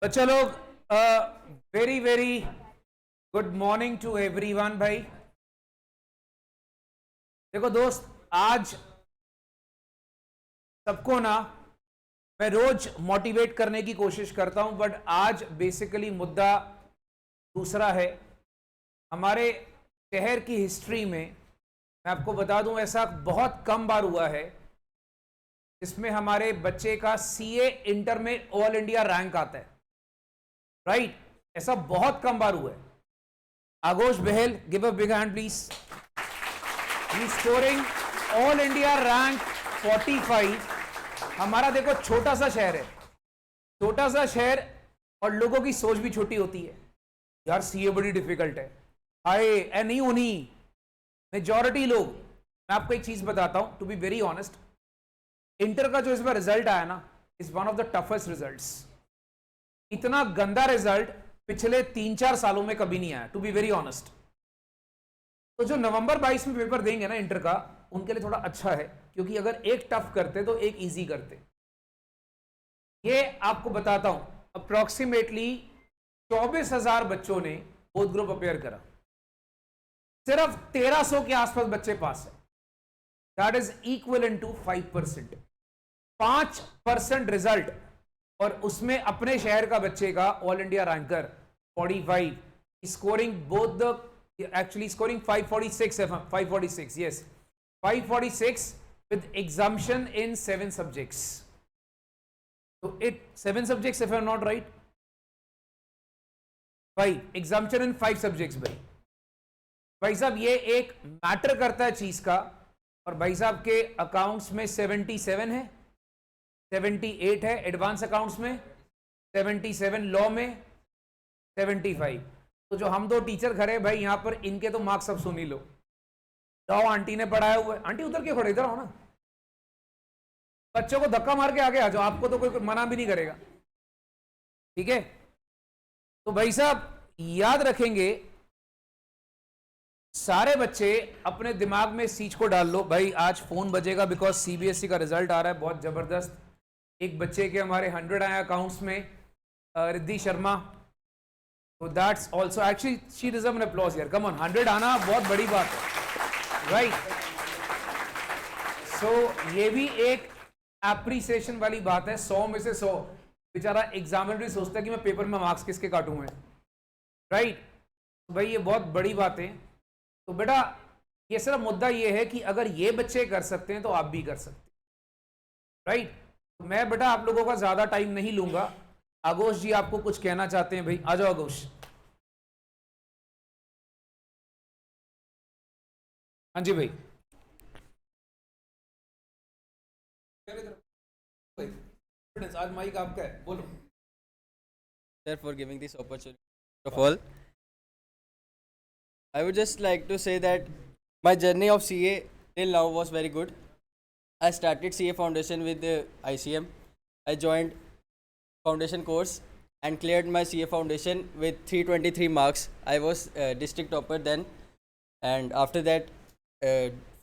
तो चलो, very very good morning to everyone. भाई देखो दोस्त, आज सबको ना मैं रोज मोटिवेट करने की कोशिश करता हूं, बट आज बेसिकली मुद्दा दूसरा है। हमारे शहर की हिस्ट्री में मैं आपको बता दूं, ऐसा बहुत कम बार हुआ है जिसमें हमारे बच्चे का सीए इंटर में ऑल इंडिया रैंक आता है। राइट, ऐसा बहुत कम बार हुआ है। Aagosh Bahl, give a big hand please. He scoring all India rank 45। हमारा देखो छोटा सा शहर है, छोटा सा शहर, और लोगों की सोच भी छोटी होती है। यार सीए बड़ी डिफिकल्ट है, हाय ए नहीं होनी। मेजॉरिटी लोग, मैं आपको एक चीज बताता हूं, to be very honest, inter का जो इस बार रिजल्ट आया ना, is one of the toughest results. इतना गंदा रिजल्ट पिछले 3-4 सालों में कभी नहीं आया, टू बी वेरी ऑनेस्ट। तो जो नवंबर 22 में पेपर देंगे ना इंटर का, उनके लिए थोड़ा अच्छा है, क्योंकि अगर एक टफ करते तो एक इजी करते। ये आपको बताता हूं, अप्रोक्सीमेटली 24,000 बच्चों ने बोथ ग्रुप अपेयर करा, सिर्फ 1300 के आसपास बच्चे पास है। That is equal to 5%। 5% result, और उसमें अपने शहर का बच्चे का all India ranker 45, scoring both the, actually scoring 546, 546, yes 546 with exemption in 7 subjects. So 7 subjects if I'm not right, 5 exemption in 5 subjects। भाई साहब ये एक मैटर करता है चीज का। और भाई साहब के अकाउंट्स में 77 है, 78 है एडवांस अकाउंट्स में, 77 लॉ में, 75। तो जो हम दो टीचर खड़े भाई यहाँ पर, इनके तो मार्क्स सब सुन ही लो। लॉ आंटी ने पढ़ाया हुआ है, आंटी उधर के खड़े, इधर आओ ना, बच्चों को धक्का मार के आगे आ जाओ, आपको तो कोई मना भी नहीं करेगा, ठीक है। तो भाई साहब याद रखेंगे, सारे बच्चे अपने दिमाग में इस चीज को डाल लो। भाई आज फोन बजेगा, बिकॉज सीबीएसई का रिजल्ट आ रहा है बहुत जबरदस्त। एक बच्चे के हमारे 100 आए अकाउंट्स में, रिद्धि शर्मा। तो that's also actually she deserve an applause here, come on, 100 आना बहुत बड़ी बात है, राइट। सो ये भी एक एप्रिसिएशन वाली बात है। 100 में से 100, बेचारा एग्जामिनर भी सोचता है कि मैं पेपर में मार्क्स किसके काटूंगा, राइट। तो भाई ये बहुत बड़ी बात है। तो बेटा ये सिर्फ मुद्दा ये है कि अगर ये बच्चे कर सकते हैं तो आप भी कर सकते हैं, राइट। तो मैं बेटा आप लोगों का ज्यादा टाइम नहीं लूंगा। आगोश जी आपको कुछ कहना चाहते हैं, भाई आ जाओ आगोश। हाँ जी भाई, आज माइक आपका है, बोलो। Sir, for giving this opportunity. First of all, I would just like to say that my journey of CA till now was very good. I started CA Foundation with the ICM. I joined foundation course and cleared my CA Foundation with 323 marks. I was district topper then, and after that,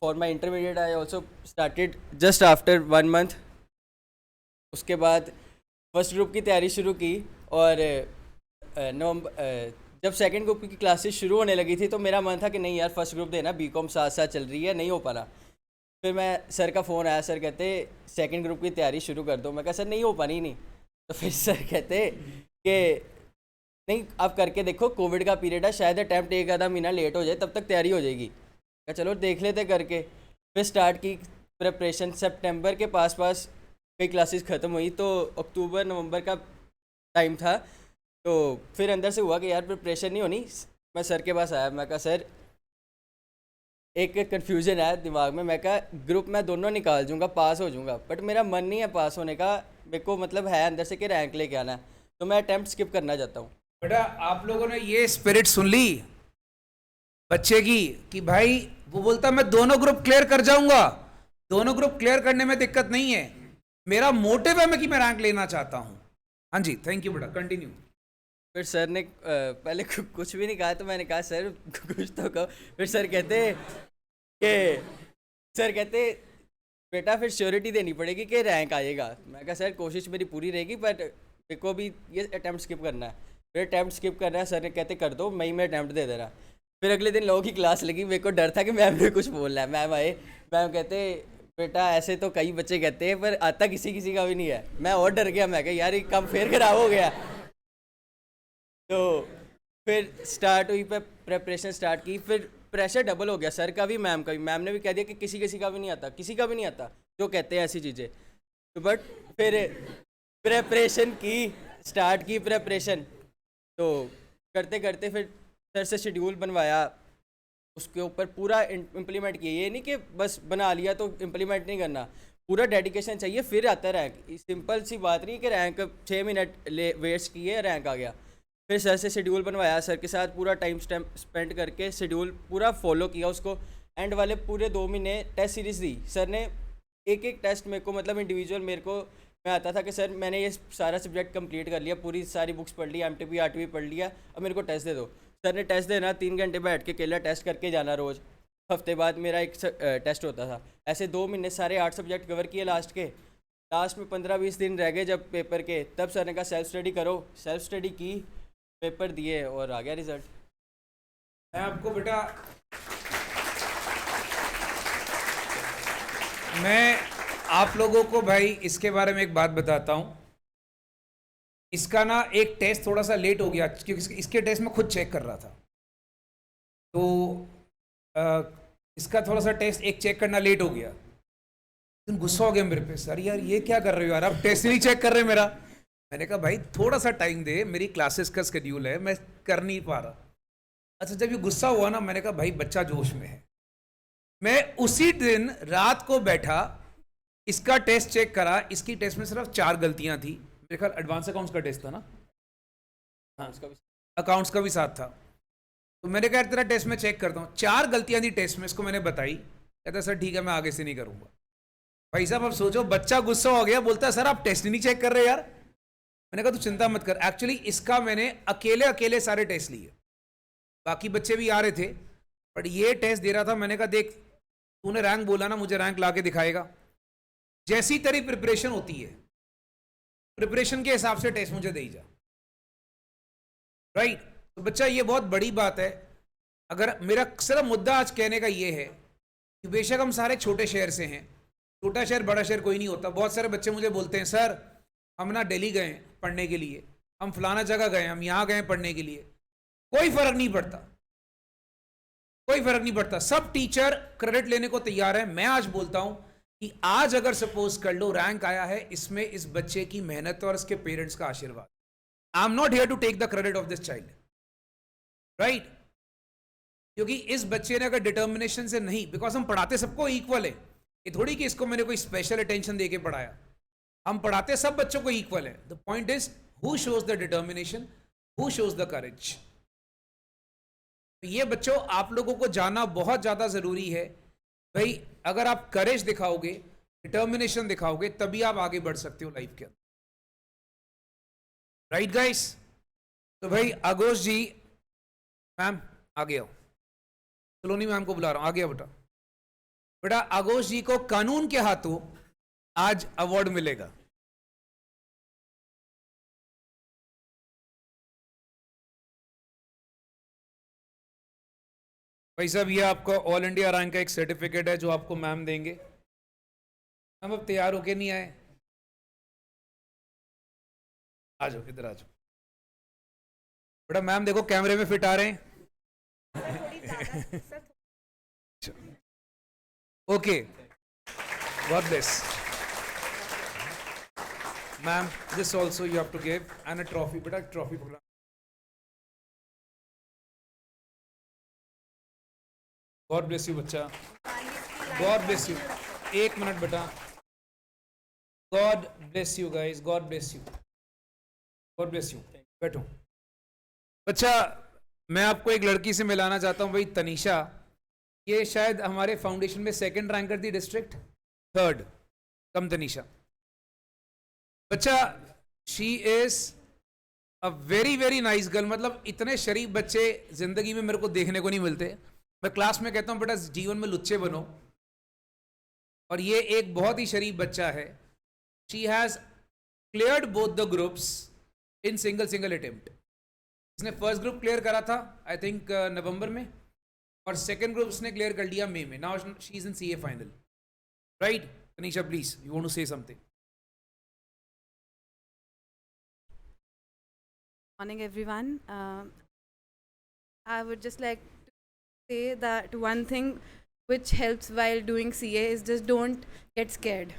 for my intermediate, I also started just after 1 month. उसके बाद first group की तैयारी शुरू की, और नवंबर जब second group की classes शुरू होने लगी थी तो मेरा मन था कि नहीं यार फर्स्ट ग्रुप देना, बीकॉम साथ साथ चल रही है, नहीं हो पा रहा। फिर मैं सर का फ़ोन आया, सर कहते सेकंड ग्रुप की तैयारी शुरू कर दो। मैं कहा सर नहीं हो पानी नहीं। तो फिर सर कहते कि नहीं आप करके देखो, कोविड का पीरियड है, शायद अटैम्प्ट एक आधा महीना लेट हो जाए, तब तक तैयारी हो जाएगी। क्या चलो देख लेते करके। फिर स्टार्ट की प्रिपरेशन। सितंबर के पास कई क्लासेस ख़त्म हुई, तो अक्टूबर नवंबर का टाइम था। तो फिर अंदर से हुआ कि यार प्रिपरेशन नहीं होनी। मैं सर के पास आया, मैं कहा सर एक कन्फ्यूज़न है दिमाग में। मैं कहा ग्रुप में दोनों निकाल दूंगा, पास हो जाऊंगा, बट मेरा मन नहीं है पास होने का। मेरे को मतलब है अंदर से कि रैंक लेके आना है, तो मैं अटैम्प्ट स्किप करना चाहता हूँ। बेटा आप लोगों ने ये स्पिरिट सुन ली बच्चे की, कि भाई वो बोलता मैं दोनों ग्रुप क्लियर कर जाऊंगा, दोनों ग्रुप क्लियर करने में दिक्कत नहीं है, मेरा मोटिव है मैं कि मैं रैंक लेना चाहता हूं। हाँ जी, थैंक यू बेटा, कंटिन्यू। फिर सर ने पहले कुछ भी नहीं कहा, तो मैंने कहा सर कुछ तो कहो। फिर सर कहते बेटा फिर श्योरिटी देनी पड़ेगी कि रैंक आएगा। मैं कहा सर कोशिश मेरी पूरी रहेगी, बट मेरे को भी ये अटैम्प्ट स्किप करना है, फिर अटैम्प्ट स्किप करना है, सर ने कहते कर दो, मई में अटैम्प्ट दे दे रहा। फिर अगले दिन लोगों की क्लास लगी, मेरे को डर था कि मैम ने कुछ बोलना है। मैम आए, मैम कहते बेटा ऐसे तो कई बच्चे कहते हैं पर आता किसी किसी का भी नहीं है। मैं और डर गया, मैं कहा यार ये काम फिर खराब हो गया। तो फिर स्टार्ट हुई, पे प्रेपरेशन स्टार्ट की, फिर प्रेशर डबल हो गया, सर का भी मैम का भी। मैम ने भी कह दिया कि किसी किसी का भी नहीं आता, किसी का भी नहीं आता जो कहते हैं ऐसी चीज़ें। तो बट फिर प्रेपरेशन की, स्टार्ट की प्रेपरेशन, तो करते करते फिर सर से शेड्यूल बनवाया, उसके ऊपर पूरा इम्प्लीमेंट किया। ये नहीं कि बस बना लिया तो इम्प्लीमेंट नहीं करना, पूरा डेडिकेशन चाहिए फिर आता रैंक। सिंपल सी बात नहीं कि रैंक 6 मिनट ले वेस्ट किए रैंक आ गया। फिर सर से शेड्यूल बनवाया, सर के साथ पूरा टाइम स्पेंड करके शेड्यूल पूरा फॉलो किया उसको। एंड वाले पूरे 2 महीने टेस्ट सीरीज दी। सर ने एक एक टेस्ट मेरे को, मतलब इंडिविजुअल मेरे को, मैं आता था कि सर मैंने ये सारा सब्जेक्ट कंप्लीट कर लिया, पूरी सारी बुक्स पढ़ ली, MTP RTP पढ़ लिया, अब मेरे को टेस्ट दे दो। सर ने टेस्ट देना, 3 घंटे बैठ के अकेला टेस्ट करके जाना रोज़। हफ्ते बाद मेरा एक टेस्ट होता था। ऐसे 2 महीने सारे 8 सब्जेक्ट कवर किए। लास्ट में 15-20 दिन रह गए जब पेपर के, तब सर ने कहा सेल्फ स्टडी करो। सेल्फ स्टडी की, पेपर दिए और आ गया रिजल्ट। मैं आपको बेटा, मैं आप लोगों को भाई इसके बारे में एक बात बताता हूँ। इसका ना एक टेस्ट थोड़ा सा लेट हो गया, क्योंकि इसके टेस्ट में खुद चेक कर रहा था, तो इसका थोड़ा सा टेस्ट एक चेक करना लेट हो गया। तुम गुस्सा हो गया मेरे पे, सर यार ये क्या कर रहे हो यार, आप टेस्ट नहीं चेक कर रहे मेरा। मैंने कहा भाई थोड़ा सा टाइम दे, मेरी क्लासेस का शेड्यूल है, मैं कर नहीं पा रहा। अच्छा जब ये गुस्सा हुआ ना, मैंने कहा भाई बच्चा जोश में है। मैं उसी दिन रात को बैठा, इसका टेस्ट चेक करा। इसकी टेस्ट में सिर्फ 4 गलतियां थी। मेरे ख्याल एडवांस अकाउंट्स का टेस्ट था ना, हाँ अकाउंट्स का भी साथ था। तो मैंने कहा तेरा टेस्ट में चेक करता हूँ, 4 गलतियां थी टेस्ट में। इसको मैंने बताई, कहता सर ठीक है मैं आगे से नहीं करूंगा। भाई साहब अब सोचो, बच्चा गुस्सा हो गया, बोलता है सर आप टेस्ट नहीं चेक कर रहे यार। मैंने कहा तू चिंता मत कर। एक्चुअली इसका मैंने अकेले सारे टेस्ट लिए, बाकी बच्चे भी आ रहे थे, बट ये टेस्ट दे रहा था। मैंने कहा देख तूने रैंक बोला ना, मुझे रैंक ला के दिखाएगा। जैसी तेरी प्रिपरेशन होती है, प्रिपरेशन के हिसाब से टेस्ट मुझे दे ही जा, राइट। तो बच्चा ये बहुत बड़ी बात है। अगर मेरा सिर्फ मुद्दा आज कहने का ये है कि बेशक हम सारे छोटे शहर से हैं, छोटा शहर बड़ा शहर कोई नहीं होता। बहुत सारे बच्चे मुझे बोलते हैं सर हम ना दिल्ली गए पढ़ने के लिए, हम फलाना जगह गए, हम यहाँ गए पढ़ने के लिए। कोई फर्क नहीं पड़ता, कोई फर्क नहीं पड़ता। सब टीचर क्रेडिट लेने को तैयार है। मैं आज बोलता हूं कि आज अगर सपोज कर लो रैंक आया है, इसमें इस बच्चे की मेहनत और इसके पेरेंट्स का आशीर्वाद। I am not here to take the credit of this child, right. क्योंकि इस बच्चे ने अगर डिटर्मिनेशन से नहीं, बिकॉज हम पढ़ाते सबको इक्वल है, ये थोड़ी कि इसको मैंने कोई स्पेशल अटेंशन दे के पढ़ाया, हम पढ़ाते सब बच्चों को इक्वल है। The point is who shows the determination, who shows the courage. ये बच्चों आप लोगों को जानना बहुत ज्यादा जरूरी है भाई। अगर आप करेज दिखाओगे, डिटर्मिनेशन दिखाओगे, तभी आप आगे बढ़ सकते हो लाइफ के अंदर, राइट गाइस। तो भाई आगोश जी, मैम आगे आओ, सलोनी मैम को बुला रहा हूं, आगे आओ बेटा। बेटा आगोश जी को कानून के हाथों आज अवार्ड मिलेगा। भाई साहब ये आपका ऑल इंडिया रैंक का एक सर्टिफिकेट है जो आपको मैम देंगे। हम अब तैयार होके नहीं आए, आ जाओ इधर आ जाओ बेटा। मैम देखो कैमरे में फिट आ रहे हैं। Okay God bless ma'am. This also you have to give and a trophy. बेटा ट्रॉफी पकड़ा। गॉड ब्लेस यू बच्चा, गॉड ब्लेस यू। 1 मिनट बेटा। God bless you guys, God bless you, God bless you. बैठो बच्चा। मैं आपको एक लड़की से मिलाना चाहता हूँ भाई, तनीषा। ये शायद हमारे फाउंडेशन में 2nd रैंकर थी, डिस्ट्रिक्ट 3rd, कम तनीषा। बच्चा she is a very very nice girl. मतलब इतने शरीफ बच्चे जिंदगी में मेरे को देखने को नहीं मिलते। मैं क्लास में कहता हूँ बेटा जीवन में लुच्चे बनो, और ये एक बहुत ही शरीफ बच्चा है। She has cleared both the groups in single attempt. इसने फर्स्ट ग्रुप क्लियर करा था आई थिंक नवंबर में, और सेकंड ग्रुप उसने क्लियर कर लिया मई में. Now she is in CA final, right? Tanisha please, you want to say something. Morning, everyone. I would just like to say that one thing which helps while doing CA is just don't get scared.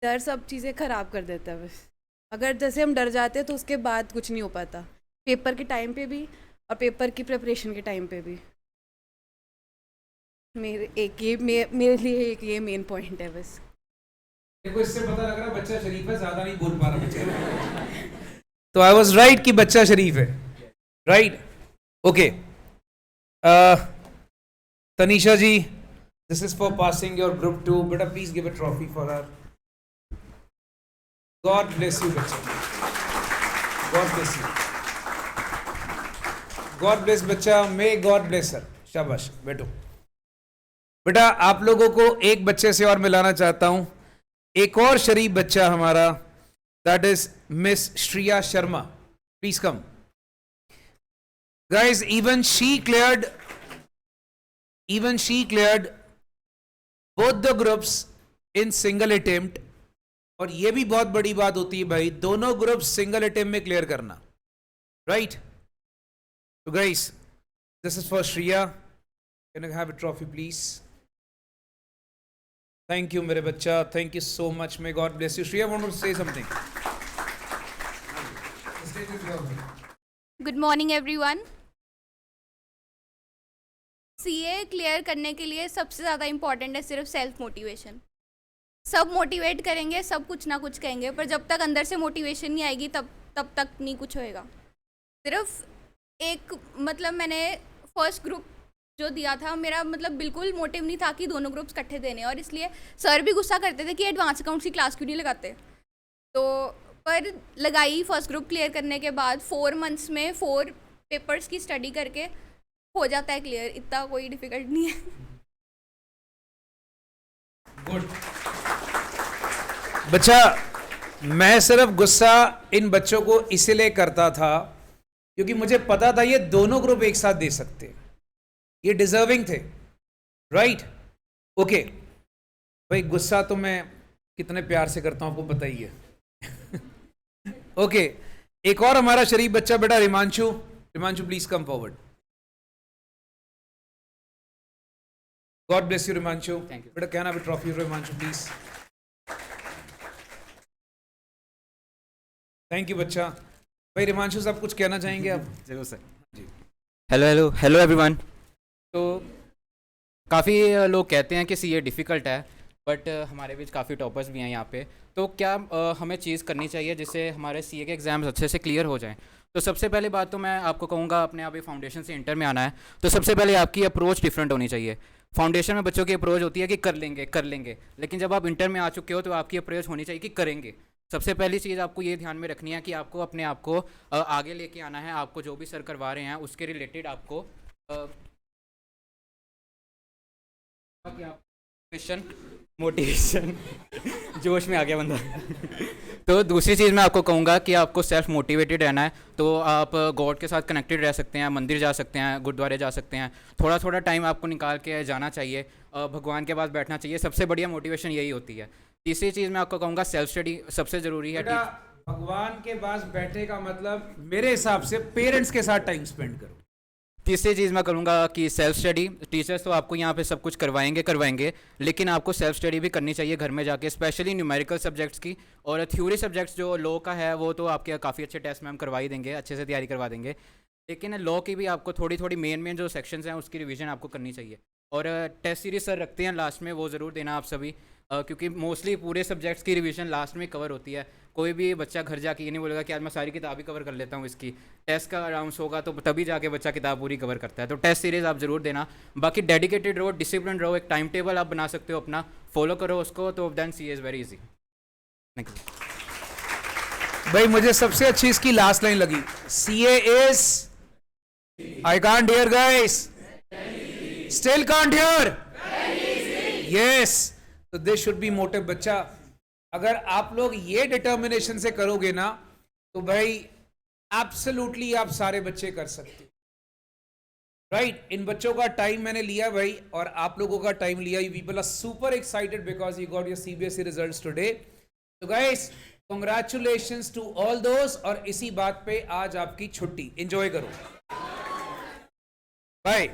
डर सब चीज़ें ख़राब कर देता है बस. अगर जैसे हम डर जाते हैं तो उसके बाद कुछ नहीं हो पाता, पेपर के टाइम पे भी और पेपर की प्रिपरेशन के टाइम पे भी. मेरे लिए एक ये मेन पॉइंट है बस. देखो इससे पता लग रहा है बच्चा शरीफ है, ज्यादा नहीं बोल पा रहा बच्चा. तो आई वाज राइट कि बच्चा शरीफ है, right? Okay, Tanisha ji, this is for passing your group 2. बेटा please give a trophy for her. God bless you बच्चा, God bless you, God bless बच्चा, मे गॉड ब्लेस सर. शाबाश बैठो. बेटा आप लोगों को एक बच्चे से और मिलाना चाहता हूं, एक और शरीफ बच्चा हमारा, that is Miss Shriya Sharma. Please come. Guys, even she cleared both the groups in single attempt. और ये भी बहुत बड़ी बात होती है भाई, दोनों ग्रुप्स सिंगल अटेम्प्ट में क्लियर करना, राइट? तो guys, this is for Shriya. Can I have a trophy please? Thank you मेरे बच्चा, thank you so much, may God bless you. Shriya, want to say something? Good morning everyone. CA clear करने के लिए सबसे ज़्यादा important है सिर्फ self motivation. सब मोटिवेट करेंगे, सब कुछ ना कुछ कहेंगे, पर जब तक अंदर से मोटिवेशन नहीं आएगी तब तक नहीं कुछ होएगा. सिर्फ एक मतलब मैंने फर्स्ट ग्रुप जो दिया था, मेरा मतलब बिल्कुल मोटिव नहीं था कि दोनों ग्रुप्स इकट्ठे देने, और इसलिए सर भी गुस्सा करते थे कि एडवांस अकाउंट्स की क्लास क्यों नहीं लगाते. तो पर लगाई फर्स्ट ग्रुप क्लियर करने के बाद 4 मंथ्स में 4 पेपर्स की स्टडी करके हो जाता है क्लियर. इतना कोई डिफिकल्ट नहीं है. गुड बच्चा. मैं सिर्फ गुस्सा इन बच्चों को इसीलिए करता था क्योंकि मुझे पता था ये दोनों ग्रुप एक साथ दे सकते, ये डिजर्विंग थे, राइट? ओके भाई, गुस्सा तो मैं कितने प्यार से करता हूं आपको पता ही है. ओके, एक और हमारा शरीफ बच्चा बेटा Rimanshu. Rimanshu please come forward. God bless you Rimanshu. बेटा can I have a trophy for Rimanshu please? Thank you बच्चा. भाई रिमांशु साहब कुछ कहना चाहेंगे आप? जरूर सर जी. Hello everyone. तो काफ़ी लोग कहते हैं कि सीए डिफ़िकल्ट है, बट हमारे बीच काफ़ी टॉपर्स भी हैं यहाँ पे. तो क्या हमें चीज़ करनी चाहिए जिससे हमारे सीए के एग्ज़ाम्स अच्छे से क्लियर हो जाएं? तो सबसे पहली बात तो मैं आपको कहूँगा, अपने अभी फाउंडेशन से इंटर में आना है तो सबसे पहले आपकी अप्रोच डिफरेंट होनी चाहिए. फाउंडेशन में बच्चों की अप्रोच होती है कि कर लेंगे, लेकिन जब आप इंटर में आ चुके हो तो आपकी अप्रोच होनी चाहिए कि करेंगे. सबसे पहली चीज़ आपको ये ध्यान में रखनी है कि आपको अपने आप को आगे लेके आना है. आपको जो भी सर करवा रहे हैं उसके रिलेटेड आपको मोटिवेशन जोश में आ गया बंदा. तो दूसरी चीज़ मैं आपको कहूँगा कि आपको सेल्फ मोटिवेटेड रहना है. तो आप गॉड के साथ कनेक्टेड रह सकते हैं, मंदिर जा सकते हैं, गुरुद्वारे जा सकते हैं. थोड़ा टाइम आपको निकाल के जाना चाहिए, भगवान के पास बैठना चाहिए. सबसे बढ़िया मोटिवेशन यही होती है. तीसरी चीज़ मैं आपको कहूँगा सेल्फ स्टडी सबसे ज़रूरी है. भगवान के पास बैठने का मतलब मेरे हिसाब से पेरेंट्स के साथ टाइम स्पेंड करो. तीसरी चीज़ मैं करूँगा कि सेल्फ स्टडी. टीचर्स तो आपको यहाँ पे सब कुछ करवाएंगे, लेकिन आपको सेल्फ स्टडी भी करनी चाहिए घर में जाके, स्पेशली न्यूमेरिकल सब्जेक्ट्स की. और थ्योरी सब्जेक्ट्स जो लॉ का है वो तो आपके काफ़ी अच्छे टेस्ट में हम करवा ही देंगे, अच्छे से तैयारी करवा देंगे. लेकिन लॉ की भी आपको थोड़ी मेन जो सेक्शंस हैं उसकी रिवीजन आपको करनी चाहिए. और टेस्ट सीरीज सर रखते हैं लास्ट में, वो ज़रूर देना आप सभी, क्योंकि मोस्टली पूरे सब्जेक्ट्स की रिवीजन लास्ट में कवर होती है. कोई भी बच्चा घर जाके ये नहीं बोलेगा कि आज मैं सारी किताब ही कवर कर लेता हूँ इसकी. टेस्ट का अराउंड होगा तो तभी जाके बच्चा किताब पूरी कवर करता है. तो टेस्ट सीरीज़ आप ज़रूर देना. बाकी डेडिकेटेड रहो, डिसिप्लिन रहो, एक टाइम टेबल आप बना सकते हो अपना, फॉलो करो उसको, तो then see is very easy. Thank you. भाई मुझे सबसे अच्छी इसकी लास्ट लाइन लगी, CA is I can't hear guys, still can't hear, yes. तो दिस शुड बी मोटिव. बच्चा अगर आप लोग ये डिटर्मिनेशन से करोगे ना तो भाई एब्सोल्युटली आप सारे बच्चे कर सकते, राइट इन बच्चों का टाइम मैंने लिया भाई, और आप लोगों का टाइम लिया. You people are super excited because you got your CBSE results today. तो guys congratulations to all those, और इसी बात पे आज आपकी छुट्टी. एंजॉय करो. बाय.